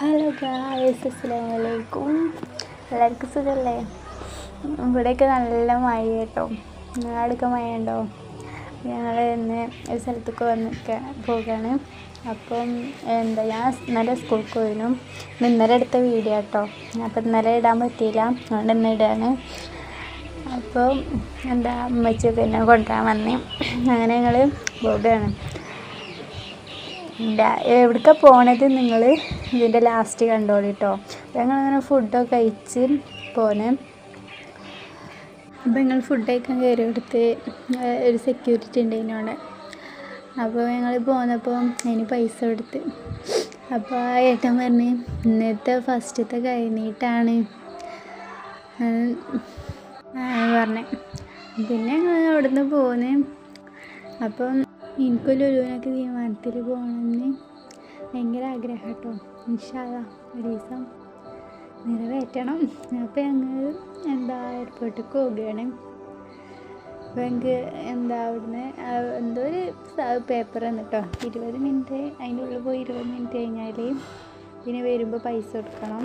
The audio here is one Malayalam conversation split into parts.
ഹലോ ഗായ്സ്, അസ്സലാമു അലൈക്കും. എല്ലാവർക്കും സുഖമല്ലേ? ഇവിടെയൊക്കെ നല്ല മഴ കേട്ടോ. നിങ്ങളവിടെയൊക്കെ മഴ ഉണ്ടോ? ഞങ്ങൾ ഇന്ന് ഒരു സ്ഥലത്തേക്ക് പോവുകയാണ്. അപ്പം ഞാൻ ഇന്നലെ സ്കൂൾക്ക് പോയിരുന്നു. ഇന്നലെ എടുത്ത വീഡിയോ കേട്ടോ. അപ്പം ഇന്നലെ ഇടാൻ പറ്റിയില്ല, അതുകൊണ്ട് ഇന്ന് ഇടുകയാണ്. അപ്പം ഉമ്മച്ചിയൊക്കെ എന്നെ കൊണ്ടുവരാൻ വന്നേ. അങ്ങനെ ഞങ്ങൾ പോവുകയാണ്. എവിടേക്കാണ് പോണത് നിങ്ങൾ ഇതിൻ്റെ ലാസ്റ്റ് കണ്ടോളൂ കേട്ടോ. ഞങ്ങളങ്ങനെ ഫുഡൊക്കെ കഴിച്ച് പോന്നെ. അപ്പോൾ ഞങ്ങൾ ഫുഡ് കഴിക്കാൻ കയറിയെടുത്ത് ഒരു സെക്യൂരിറ്റി ഉണ്ട് അതിനോടെ. അപ്പോൾ ഞങ്ങൾ പോന്നപ്പോൾ അതിന് പൈസ കൊടുത്ത്. അപ്പോൾ ആ ഏട്ടൻ പറഞ്ഞ് ഇന്നത്തെ ഫസ്റ്റത്തെ കഴിഞ്ഞിട്ടാണ് പറഞ്ഞേ. പിന്നെ ഞങ്ങൾ അവിടെ നിന്ന് പോന്ന്. അപ്പം എനിക്ക് ലുലുവിനൊക്കെ വിമാനത്തിൽ പോകണമെന്ന് ഭയങ്കര ആഗ്രഹം കേട്ടോ. ഇൻഷാ അല്ലാഹ് ഒരു ദിവസം നിറവേറ്റണം. അപ്പോൾ ഞങ്ങൾ എയർപോർട്ടിൽ പോവുകയാണ്. അപ്പോൾ ഞങ്ങൾക്ക് അവിടുന്ന് എന്തോ ഒരു പേപ്പർ തന്നു കേട്ടോ. 20 മിനിറ്റ് അതിൻ്റെ ഉള്ളിൽ പോയി 20 മിനിറ്റ് കഴിഞ്ഞാൽ പിന്നെ വരുമ്പോൾ പൈസ കൊടുക്കണം.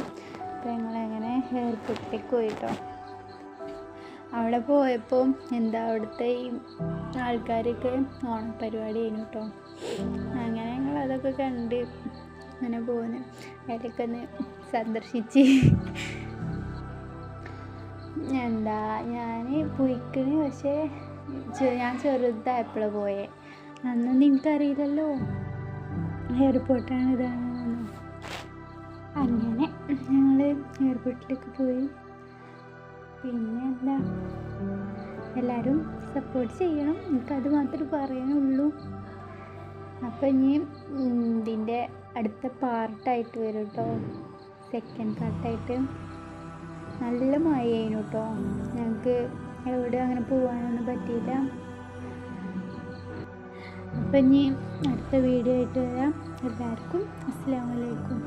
അപ്പോൾ ഞങ്ങളങ്ങനെ എയർപോർട്ടിലേക്ക് പോയി കേട്ടോ. അവിടെ പോയപ്പോൾ അവിടുത്തെ ഈ ആൾക്കാരൊക്കെ ഓണപ്പരിപാടി കഴിഞ്ഞു കേട്ടോ. അങ്ങനെ ഞങ്ങൾ അതൊക്കെ കണ്ട് അങ്ങനെ പോകുന്നു. അതിലൊക്കെ ഒന്ന് സന്ദർശിച്ച് ഞാൻ പോയിക്കണ്. പക്ഷേ ഞാൻ ചെറുതായപ്പോഴാണ് പോയേ. അന്നൊന്നും എനിക്കറിയില്ലല്ലോ എയർപോർട്ടാണ് ഇതാണെന്ന്. അങ്ങനെ ഞങ്ങൾ എയർപോർട്ടിലേക്ക് പോയി. പിന്നെ എല്ലാവരും സപ്പോർട്ട് ചെയ്യണം, എനിക്കത് മാത്രമേ പറയാനുള്ളൂ. അപ്പം ഇനി ഇതിൻ്റെ അടുത്ത പാർട്ടായിട്ട് വരും കേട്ടോ, സെക്കൻഡ് പാർട്ടായിട്ട്. നല്ല മഴയായിരുന്നു കേട്ടോ. ഞങ്ങൾക്ക് എവിടെ അങ്ങനെ പോകാനൊന്നും പറ്റിയില്ല. അപ്പം ഇനി അടുത്ത വീഡിയോ ആയിട്ട് വരാം. എല്ലാവർക്കും അസ്സലാമു അലൈക്കും.